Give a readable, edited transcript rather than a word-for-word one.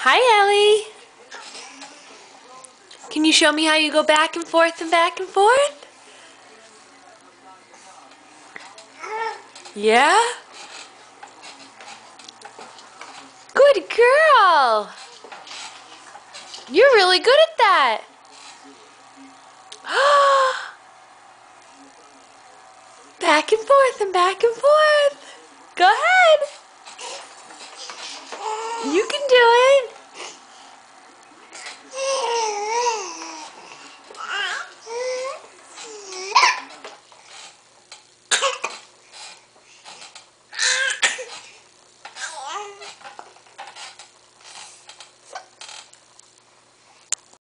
Hi, Ellie. Can you show me how you go back and forth and back and forth? Yeah? Good girl. You're really good at that. Back and forth and back and forth. Go ahead. You can do it.